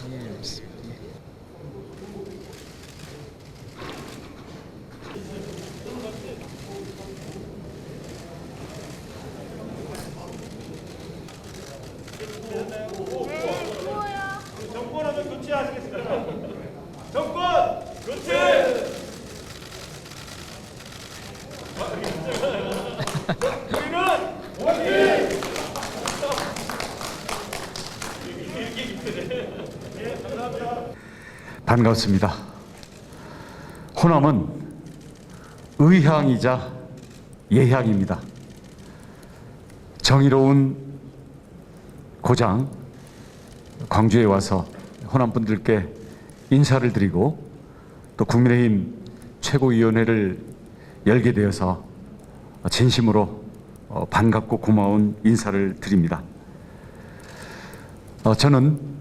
예, 알겠습니다. 예. 정권하면 교체하시겠습니까? 정권 교체! 우리는 원팀! 반갑습니다. 호남은 의향이자 예향입니다. 정의로운 고장 광주에 와서 호남 분들께 인사를 드리고 또 국민의힘 최고위원회를 열게 되어서 진심으로 반갑고 고마운 인사를 드립니다. 저는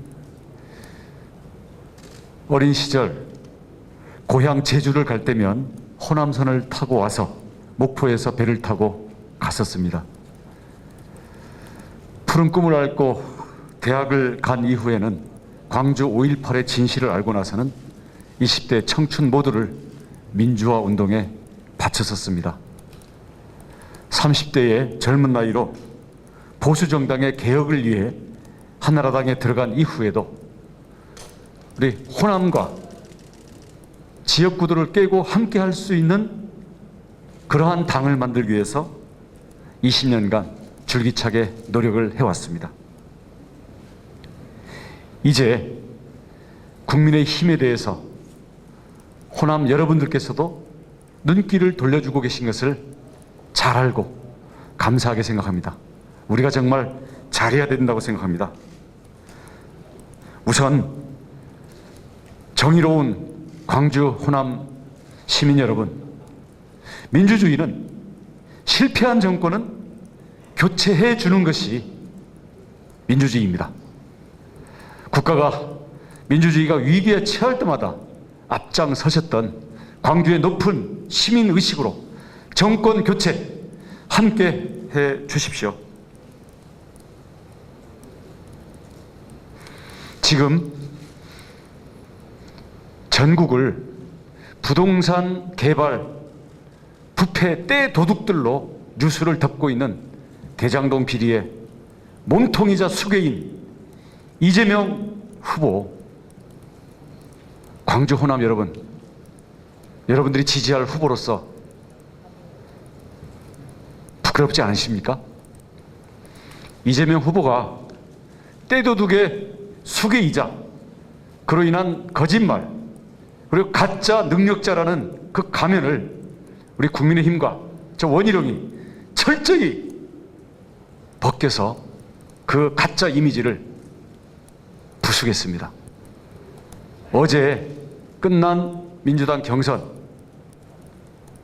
어린 시절 고향 제주를 갈 때면 호남선을 타고 와서 목포에서 배를 타고 갔었습니다. 푸른 꿈을 앓고 대학을 간 이후에는 광주 5.18의 진실을 알고 나서는 20대 청춘 모두를 민주화 운동에 바쳤었습니다. 30대의 젊은 나이로 보수정당의 개혁을 위해 한나라당에 들어간 이후에도 우리 호남과 지역구도를 깨고 함께 할 수 있는 그러한 당을 만들기 위해서 20년간 줄기차게 노력을 해왔습니다. 이제 국민의 힘에 대해서 호남 여러분들께서도 눈길을 돌려주고 계신 것을 잘 알고 감사하게 생각합니다. 우리가 정말 잘해야 된다고 생각합니다. 우선 정의로운 광주 호남 시민 여러분, 민주주의는 실패한 정권은 교체해 주는 것이 민주주의입니다. 국가가 민주주의가 위기에 처할 때마다 앞장서셨던 광주의 높은 시민의식으로 정권 교체 함께 해 주십시오. 지금 전국을 부동산 개발 부패 떼도둑들로 뉴스를 덮고 있는 대장동 비리의 몸통이자 수괴인 이재명 후보, 광주 호남 여러분, 여러분들이 지지할 후보로서 부끄럽지 않으십니까? 이재명 후보가 떼도둑의 수괴이자 그로 인한 거짓말 그리고 가짜 능력자라는 그 가면을 우리 국민의힘과 저 원희룡이 철저히 벗겨서 그 가짜 이미지를 부수겠습니다. 어제 끝난 민주당 경선,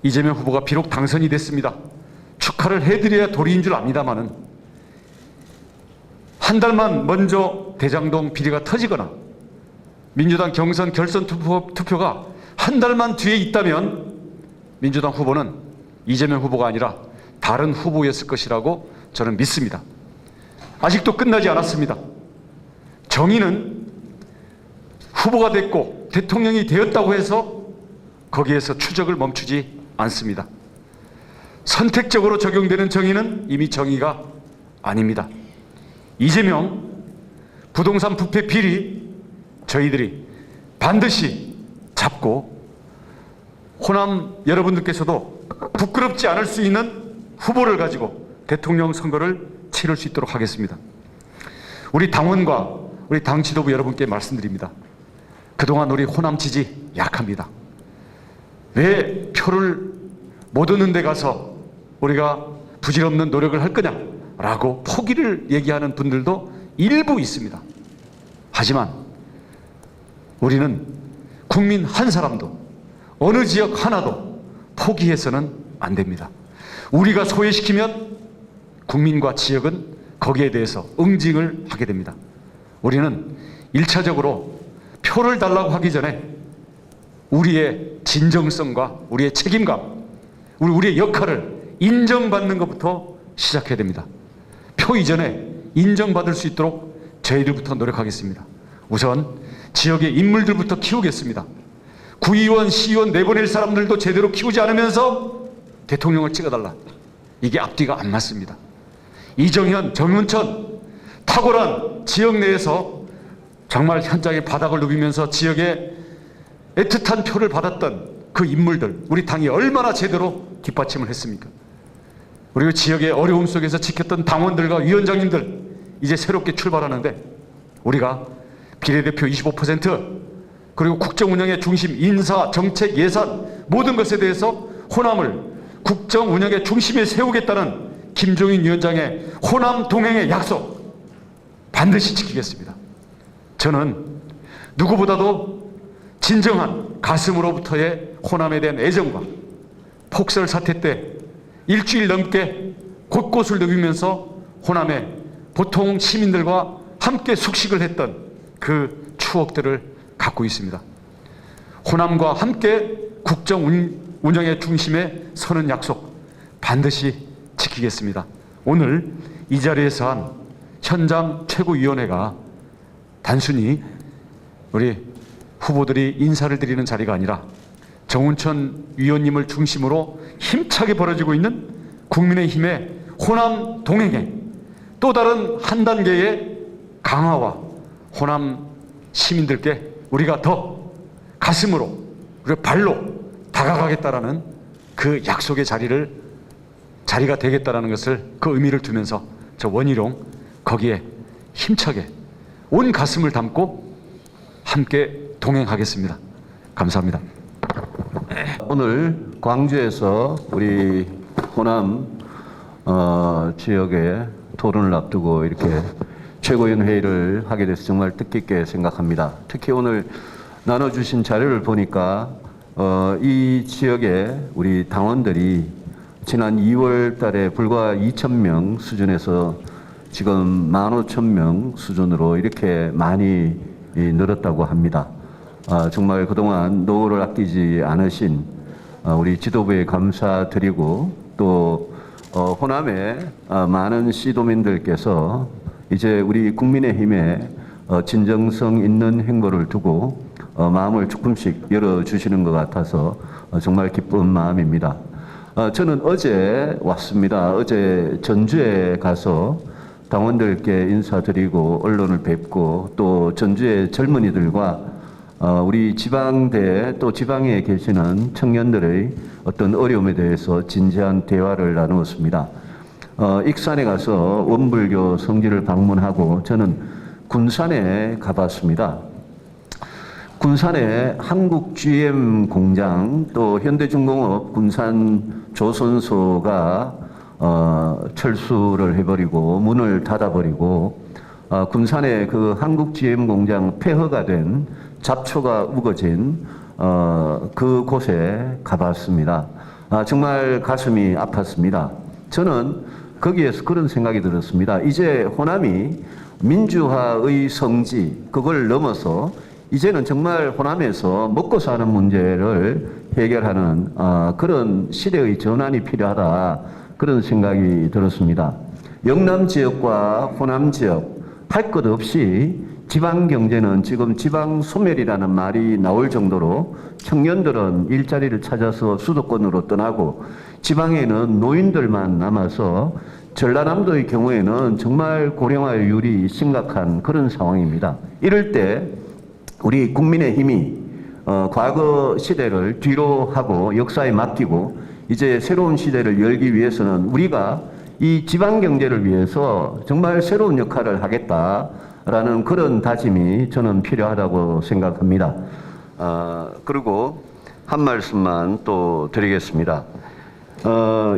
이재명 후보가 비록 당선이 됐습니다. 축하를 해드려야 도리인 줄 압니다마는 한 달만 먼저 대장동 비리가 터지거나 민주당 경선 결선 투표가 한 달만 뒤에 있다면 민주당 후보는 이재명 후보가 아니라 다른 후보였을 것이라고 저는 믿습니다. 아직도 끝나지 않았습니다. 정의는 후보가 됐고 대통령이 되었다고 해서 거기에서 추적을 멈추지 않습니다. 선택적으로 적용되는 정의는 이미 정의가 아닙니다. 이재명 부동산 부패 비리 저희들이 반드시 잡고 호남 여러분들께서도 부끄럽지 않을 수 있는 후보를 가지고 대통령 선거를 치를 수 있도록 하겠습니다. 우리 당원과 우리 당 지도부 여러분께 말씀드립니다. 그동안 우리 호남 지지 약합니다. 왜 표를 못 얻는 데 가서 우리가 부질없는 노력을 할 거냐라고 포기를 얘기하는 분들도 일부 있습니다. 하지만 우리는 국민 한 사람도 어느 지역 하나도 포기해서는 안 됩니다. 우리가 소외시키면 국민과 지역은 거기에 대해서 응징을 하게 됩니다. 우리는 1차적으로 표를 달라고 하기 전에 우리의 진정성과 우리의 책임감, 우리의 역할을 인정받는 것부터 시작해야 됩니다. 표 이전에 인정받을 수 있도록 저희들부터 노력하겠습니다. 우선 지역의 인물들부터 키우겠습니다. 구의원, 시의원 내보낼 사람들도 제대로 키우지 않으면서 대통령을 찍어달라. 이게 앞뒤가 안 맞습니다. 이정현, 정윤천 탁월한 지역 내에서 정말 현장의 바닥을 누비면서 지역에 애틋한 표를 받았던 그 인물들, 우리 당이 얼마나 제대로 뒷받침을 했습니까? 그리고 지역의 어려움 속에서 지켰던 당원들과 위원장님들 이제 새롭게 출발하는데 우리가 비례대표 25% 그리고 국정운영의 중심, 인사, 정책, 예산 모든 것에 대해서 호남을 국정운영의 중심에 세우겠다는 김종인 위원장의 호남 동행의 약속 반드시 지키겠습니다. 저는 누구보다도 진정한 가슴으로부터의 호남에 대한 애정과 폭설 사태 때 일주일 넘게 곳곳을 누비면서 호남의 보통 시민들과 함께 숙식을 했던 그 추억들을 갖고 있습니다. 호남과 함께 국정 운영의 중심에 서는 약속 반드시 지키겠습니다. 오늘 이 자리에서 한 현장 최고위원회가 단순히 우리 후보들이 인사를 드리는 자리가 아니라 정운천 위원님을 중심으로 힘차게 벌어지고 있는 국민의힘의 호남 동행의 또 다른 한 단계의 강화와 호남 시민들께 우리가 더 가슴으로 그리고 발로 다가가겠다라는 그 약속의 자리가 되겠다라는 것을 그 의미를 두면서 저 원희룡 거기에 힘차게 온 가슴을 담고 함께 동행하겠습니다. 감사합니다. 오늘 광주에서 우리 호남 지역의 토론을 앞두고 이렇게 최고위원 회의를 하게 돼서 정말 뜻깊게 생각합니다. 특히 오늘 나눠주신 자료를 보니까 이 지역에 우리 당원들이 지난 2월 달에 불과 2,000명 수준에서 지금 15,000명 수준으로 이렇게 많이 늘었다고 합니다. 정말 그동안 노고를 아끼지 않으신 우리 지도부에 감사드리고 또 호남의 많은 시도민들께서 이제 우리 국민의힘에 진정성 있는 행보를 두고 마음을 조금씩 열어주시는 것 같아서 정말 기쁜 마음입니다. 저는 어제 왔습니다. 어제 전주에 가서 당원들께 인사드리고 언론을 뵙고 또 전주의 젊은이들과 우리 지방대 또 지방에 계시는 청년들의 어떤 어려움에 대해서 진지한 대화를 나누었습니다. 익산에 가서 원불교 성지를 방문하고 저는 군산에 가봤습니다. 군산에 한국 GM 공장 또 현대중공업 군산 조선소가 철수를 해버리고 문을 닫아버리고 군산에 그 한국 GM 공장 폐허가 된 잡초가 우거진 그 곳에 가봤습니다. 정말 가슴이 아팠습니다. 저는 거기에서 그런 생각이 들었습니다. 이제 호남이 민주화의 성지 그걸 넘어서 이제는 정말 호남에서 먹고 사는 문제를 해결하는 그런 시대의 전환이 필요하다 그런 생각이 들었습니다. 영남 지역과 호남 지역 할 것 없이 지방 경제는 지금 지방 소멸이라는 말이 나올 정도로 청년들은 일자리를 찾아서 수도권으로 떠나고 지방에는 노인들만 남아서 전라남도의 경우에는 정말 고령화율이 심각한 그런 상황입니다. 이럴 때 우리 국민의힘이 과거 시대를 뒤로 하고 역사에 맡기고 이제 새로운 시대를 열기 위해서는 우리가 이 지방 경제를 위해서 정말 새로운 역할을 하겠다라는 그런 다짐이 저는 필요하다고 생각합니다. 그리고 한 말씀만 또 드리겠습니다.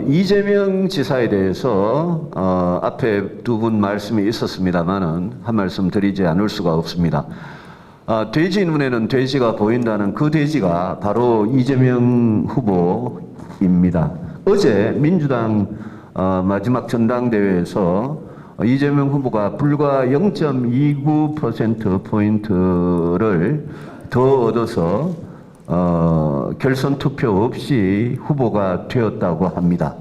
이재명 지사에 대해서 앞에 두 분 말씀이 있었습니다만은 한 말씀 드리지 않을 수가 없습니다. 돼지 눈에는 돼지가 보인다는 그 돼지가 바로 이재명 후보입니다. 어제 민주당 마지막 전당대회에서 이재명 후보가 불과 0.29%포인트를 더 얻어서 결선 투표 없이 후보가 되었다고 합니다.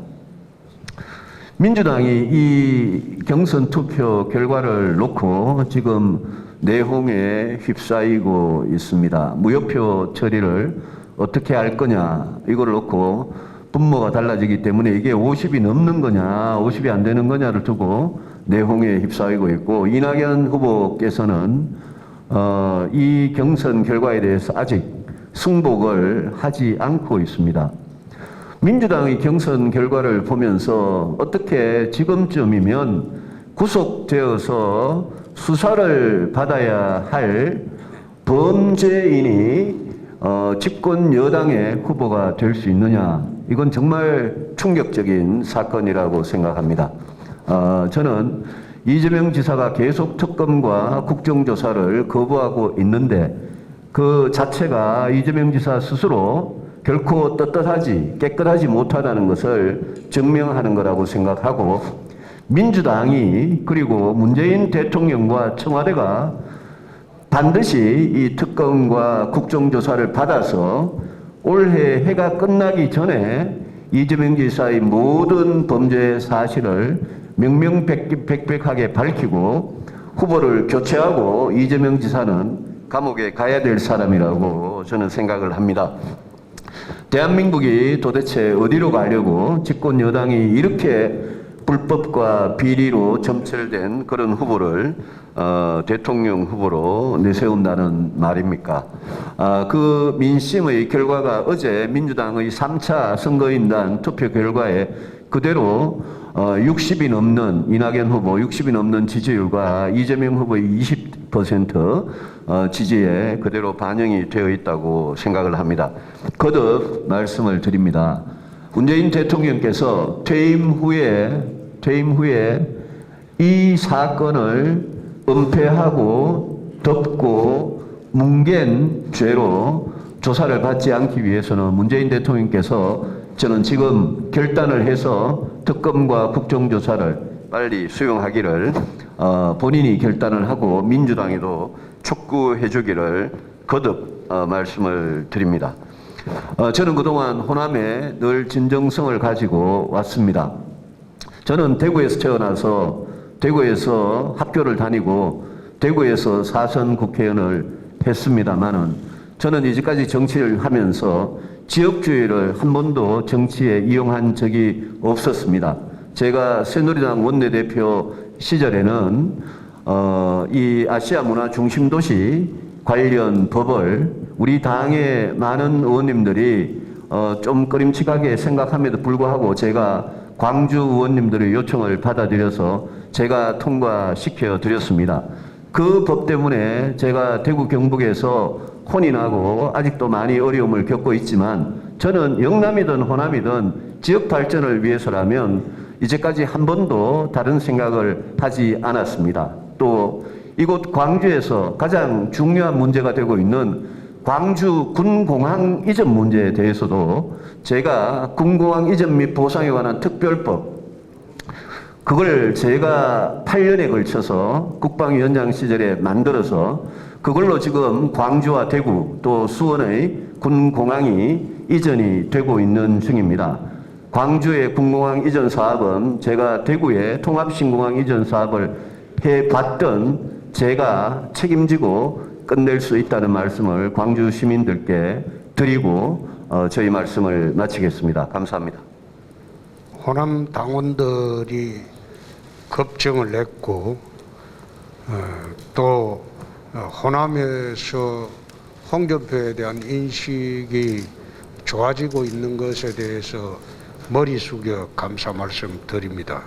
민주당이 이 경선 투표 결과를 놓고 지금 내홍에 휩싸이고 있습니다. 무효표 처리를 어떻게 할 거냐 이걸 놓고 분모가 달라지기 때문에 이게 50이 넘는 거냐 50이 안 되는 거냐를 두고 내홍에 휩싸이고 있고, 이낙연 후보께서는 이 경선 결과에 대해서 아직 승복을 하지 않고 있습니다. 민주당의 경선 결과를 보면서 어떻게 지금쯤이면 구속되어서 수사를 받아야 할 범죄인이 집권 여당의 후보가 될 수 있느냐, 이건 정말 충격적인 사건이라고 생각합니다. 저는 이재명 지사가 계속 특검과 국정조사를 거부하고 있는데 그 자체가 이재명 지사 스스로 결코 떳떳하지 깨끗하지 못하다는 것을 증명하는 거라고 생각하고, 민주당이 그리고 문재인 대통령과 청와대가 반드시 이 특검과 국정조사를 받아서 올해 해가 끝나기 전에 이재명 지사의 모든 범죄 사실을 명명백백하게 밝히고 후보를 교체하고 이재명 지사는 감옥에 가야 될 사람이라고 저는 생각을 합니다. 대한민국이 도대체 어디로 가려고 집권 여당이 이렇게 불법과 비리로 점철된 그런 후보를 대통령 후보로 내세운다는 말입니까? 그 민심의 결과가 어제 민주당의 3차 선거인단 투표 결과에 그대로 60이 넘는 이낙연 후보 60이 넘는 지지율과 이재명 후보의 20% 지지에 그대로 반영이 되어 있다고 생각을 합니다. 거듭 말씀을 드립니다. 문재인 대통령께서 퇴임 후에 이 사건을 은폐하고 덮고 뭉갠 죄로 조사를 받지 않기 위해서는 문재인 대통령께서 저는 지금 결단을 해서 특검과 국정조사를 빨리 수용하기를 본인이 결단을 하고 민주당에도 촉구해 주기를 거듭 말씀을 드립니다. 저는 그동안 호남에 늘 진정성을 가지고 왔습니다. 저는 대구에서 태어나서 대구에서 학교를 다니고 대구에서 4선 국회의원을 했습니다마는 저는 이제까지 정치를 하면서 지역주의를 한 번도 정치에 이용한 적이 없었습니다. 제가 새누리당 원내대표 시절에는 이 아시아 문화 중심 도시 관련 법을 우리 당의 많은 의원님들이 좀 꺼림칙하게 생각함에도 불구하고 제가 광주 의원님들의 요청을 받아들여서 제가 통과시켜 드렸습니다. 그 법 때문에 제가 대구 경북에서 혼이 나고 아직도 많이 어려움을 겪고 있지만 저는 영남이든 호남이든 지역 발전을 위해서라면 이제까지 한 번도 다른 생각을 하지 않았습니다. 또 이곳 광주에서 가장 중요한 문제가 되고 있는 광주 군공항 이전 문제에 대해서도 제가 군공항 이전 및 보상에 관한 특별법, 그걸 제가 8년에 걸쳐서 국방위원장 시절에 만들어서 그걸로 지금 광주와 대구 또 수원의 군공항이 이전이 되고 있는 중입니다. 광주의 군공항 이전 사업은 제가 대구의 통합신공항 이전 사업을 해봤던 제가 책임지고 끝낼 수 있다는 말씀을 광주 시민들께 드리고 저희 말씀을 마치겠습니다. 감사합니다. 호남 당원들이 급정을 냈고 또 호남에서 홍준표에 대한 인식이 좋아지고 있는 것에 대해서 머리 숙여 감사 말씀 드립니다.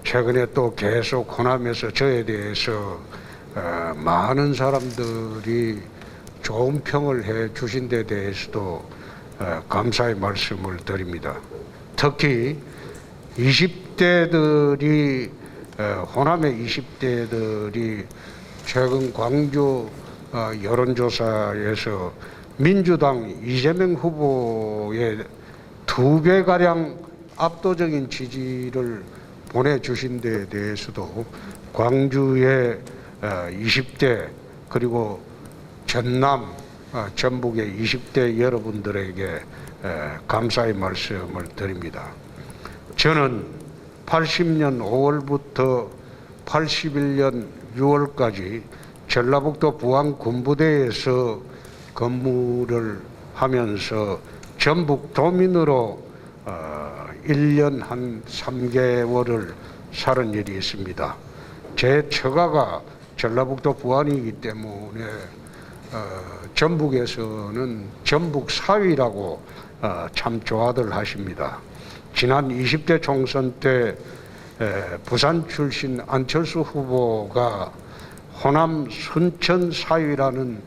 최근에 또 계속 호남에서 저에 대해서 많은 사람들이 좋은 평을 해 주신 데 대해서도 감사의 말씀을 드립니다. 특히 20대들이 호남의 20대들이 최근 광주 여론조사에서 민주당 이재명 후보의 2배가량 압도적인 지지를 보내주신 데 대해서도 광주의 20대 그리고 전남 전북의 20대 여러분들에게 감사의 말씀을 드립니다. 저는 80년 5월부터 81년 6월까지 전라북도 부안 군부대에서 근무를 하면서 전북 도민으로 1년 한 3개월을 살은 일이 있습니다. 제 처가가 전라북도 부안이기 때문에 전북에서는 전북 사위라고 참 좋아들 하십니다. 지난 20대 총선 때 부산 출신 안철수 후보가 호남 순천 사위라는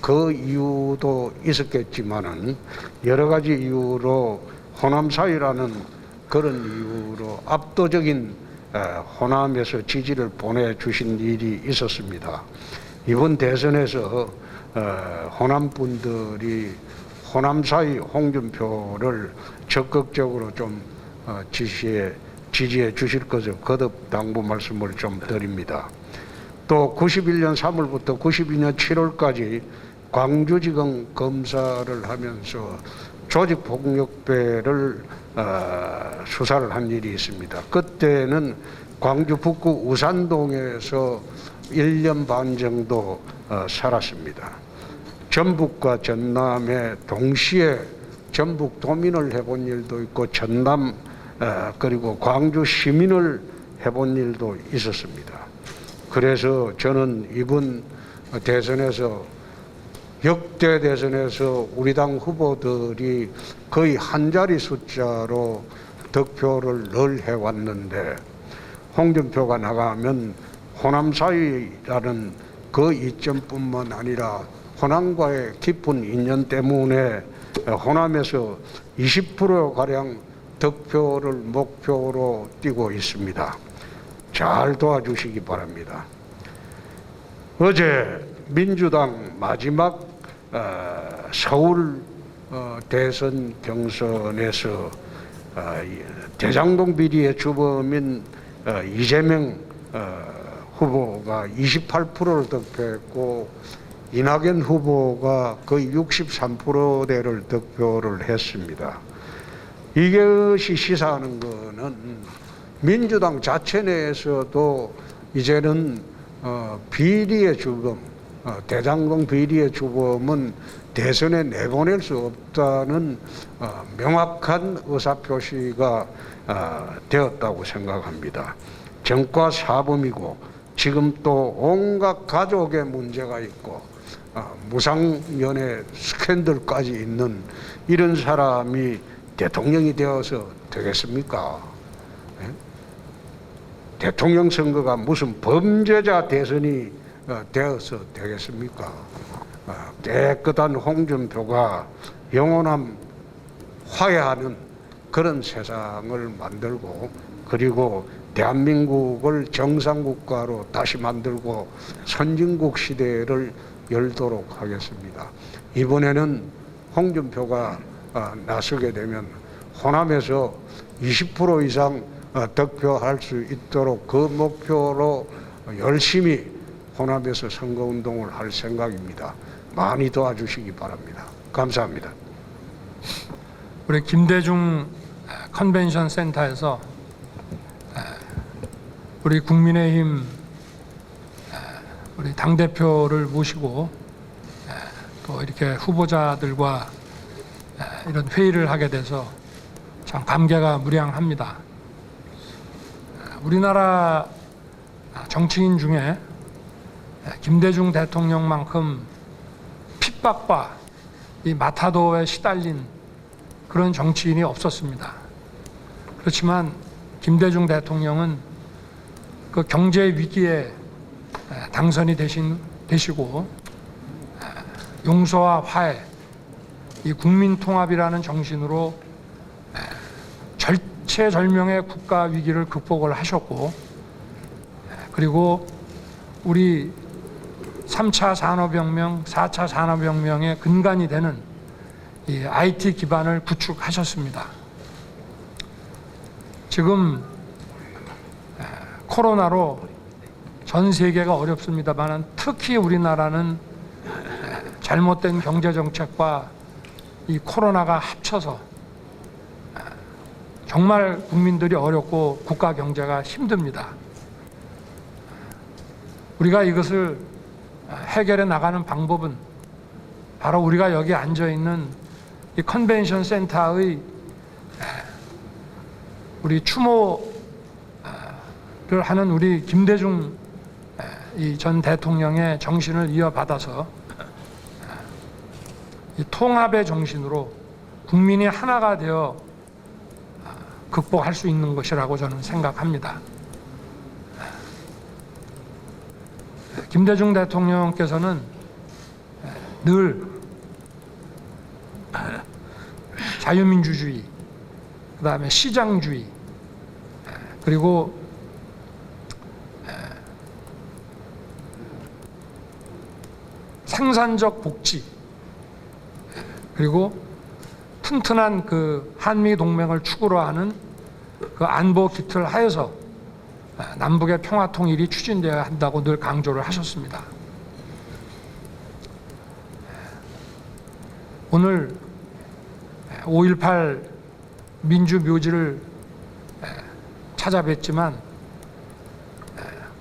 그 이유도 있었겠지만은 여러 가지 이유로 호남 사위라는 그런 이유로 압도적인 호남에서 지지를 보내주신 일이 있었습니다. 이번 대선에서 호남 분들이 호남 사위 홍준표를 적극적으로 좀 지지해 주실 것을 거듭 당부 말씀을 좀 드립니다. 또 91년 3월부터 92년 7월까지 광주지검 검사를 하면서 조직폭력배를 수사를 한 일이 있습니다. 그때는 광주 북구 우산동에서 1년 반 정도 살았습니다. 전북과 전남에 동시에 전북 도민을 해본 일도 있고 전남 그리고 광주 시민을 해본 일도 있었습니다. 그래서 저는 이번 대선에서 역대 대선에서 우리 당 후보들이 거의 한 자리 숫자로 득표를 늘 해왔는데 홍준표가 나가면 호남 사이라는 그 이점뿐만 아니라 호남과의 깊은 인연 때문에 호남에서 20%가량 득표를 목표로 띄고 있습니다. 잘 도와주시기 바랍니다. 어제 민주당 마지막 서울 대선 경선에서 대장동 비리의 주범인 이재명 후보가 28%를 득표했고 이낙연 후보가 거의 63%대를 득표를 했습니다. 이것이 시사하는 것은 민주당 자체 내에서도 이제는 비리의 주범, 대장동 비리의 주범은 대선에 내보낼 수 없다는 명확한 의사표시가 되었다고 생각합니다. 정과 사범이고 지금 또 온갖 가족의 문제가 있고 무상연애 스캔들까지 있는 이런 사람이 대통령이 되어서 되겠습니까? 대통령 선거가 무슨 범죄자 대선이 되어서 되겠습니까? 깨끗한 홍준표가 영원한 화해하는 그런 세상을 만들고 그리고 대한민국을 정상국가로 다시 만들고 선진국 시대를 열도록 하겠습니다. 이번에는 홍준표가 나서게 되면 호남에서 20% 이상 득표할 수 있도록 그 목표로 열심히 호남에서 선거운동을 할 생각입니다. 많이 도와주시기 바랍니다. 감사합니다. 우리 김대중 컨벤션 센터에서 우리 국민의힘 우리 당대표를 모시고 또 이렇게 후보자들과 이런 회의를 하게 돼서 참 감개가 무량합니다. 우리나라 정치인 중에 김대중 대통령만큼 핍박과 이 마타도에 시달린 그런 정치인이 없었습니다. 그렇지만 김대중 대통령은 그 경제 위기에 당선이 되시고 용서와 화해, 이 국민 통합이라는 정신으로 절체절명의 국가 위기를 극복을 하셨고, 그리고 우리 3차 산업혁명, 4차 산업혁명의 근간이 되는 이 IT 기반을 구축하셨습니다. 지금 코로나로 전 세계가 어렵습니다만 특히 우리나라는 잘못된 경제 정책과 이 코로나가 합쳐서 정말 국민들이 어렵고 국가 경제가 힘듭니다. 우리가 이것을 해결해 나가는 방법은 바로 우리가 여기 앉아 있는 이 컨벤션 센터의 우리 추모를 하는 우리 김대중 이 전 대통령의 정신을 이어받아서 이 통합의 정신으로 국민이 하나가 되어 극복할 수 있는 것이라고 저는 생각합니다. 김대중 대통령께서는 늘 자유민주주의, 그다음에 시장주의, 그리고 생산적 복지, 그리고 튼튼한 그 한미 동맹을 축으로 하는 그 안보 기틀 하에서 남북의 평화 통일이 추진되어야 한다고 늘 강조를 하셨습니다. 오늘 5.18 민주묘지를 찾아뵀지만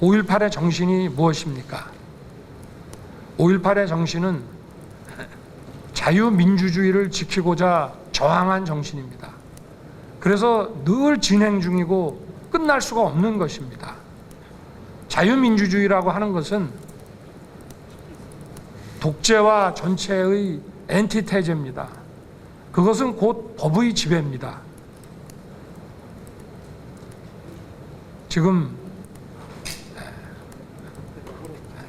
5.18의 정신이 무엇입니까? 5.18의 정신은 자유민주주의를 지키고자 저항한 정신입니다. 그래서 늘 진행 중이고 끝날 수가 없는 것입니다. 자유민주주의라고 하는 것은 독재와 전체의 엔티테제입니다. 그것은 곧 법의 지배입니다. 지금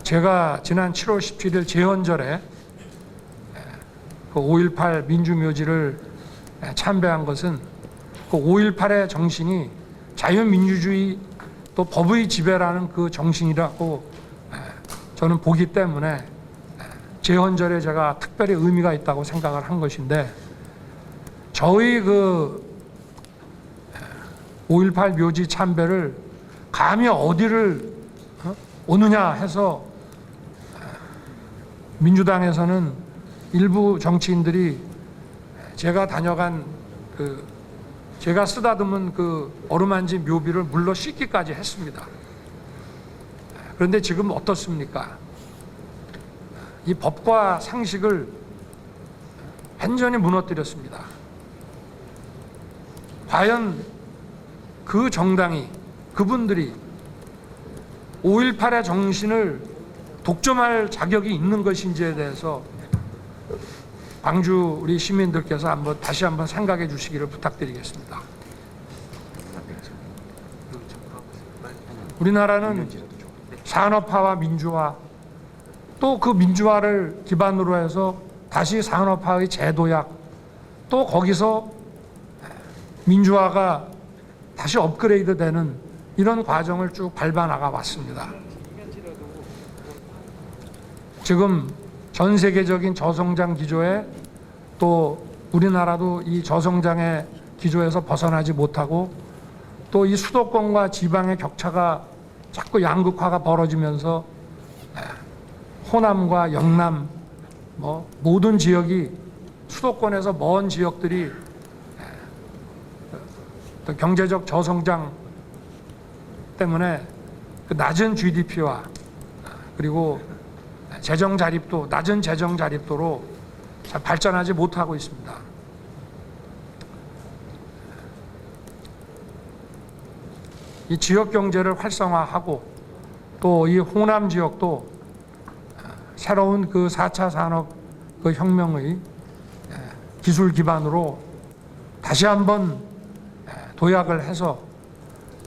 제가 지난 7월 17일 제헌절에 그 5.18 민주묘지를 참배한 것은 그 5.18의 정신이 자유민주주의 또 법의 지배라는 그 정신이라고 저는 보기 때문에 제헌절에 제가 특별히 의미가 있다고 생각을 한 것인데, 저희 그 5.18 묘지 참배를 감히 어디를 오느냐 해서 민주당에서는 일부 정치인들이 제가 다녀간 그 제가 쓰다듬은 그 어루만지 묘비를 물러 씻기까지 했습니다. 그런데 지금 어떻습니까? 이 법과 상식을 완전히 무너뜨렸습니다. 과연 그 정당이, 그분들이 5.18의 정신을 독점할 자격이 있는 것인지에 대해서 광주 우리 시민들께서 다시 한번 생각해 주시기를 부탁드리겠습니다. 우리나라는 산업화와 민주화, 또 그 민주화를 기반으로 해서 다시 산업화의 재도약, 또 거기서 민주화가 다시 업그레이드 되는 이런 과정을 쭉 밟아 나가 왔습니다. 지금 전 세계적인 저성장 기조에 또 우리나라도 이 저성장의 기조에서 벗어나지 못하고, 또 이 수도권과 지방의 격차가 자꾸 양극화가 벌어지면서 호남과 영남 모든 지역이, 수도권에서 먼 지역들이 또 경제적 저성장 때문에 그 낮은 GDP와 그리고 재정 자립도, 낮은 재정 자립도로 잘 발전하지 못하고 있습니다. 이 지역 경제를 활성화하고, 또 이 호남 지역도 새로운 그 4차 산업 그 혁명의 기술 기반으로 다시 한번 도약을 해서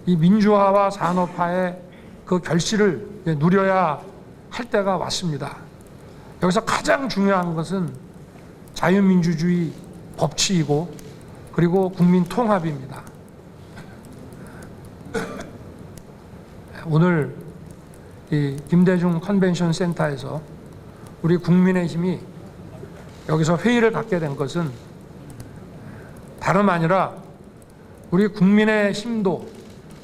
이 민주화와 산업화의 그 결실을 누려야 할 때가 왔습니다. 여기서 가장 중요한 것은 자유민주주의 법치이고, 그리고 국민 통합입니다. 오늘 이 김대중 컨벤션 센터에서 우리 국민의힘이 여기서 회의를 갖게 된 것은 다름 아니라 우리 국민의 힘도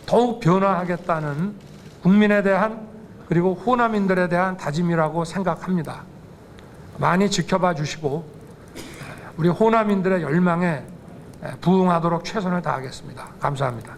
더욱 변화하겠다는 국민에 대한, 그리고 호남인들에 대한 다짐이라고 생각합니다. 많이 지켜봐 주시고 우리 호남인들의 열망에 부응하도록 최선을 다하겠습니다. 감사합니다.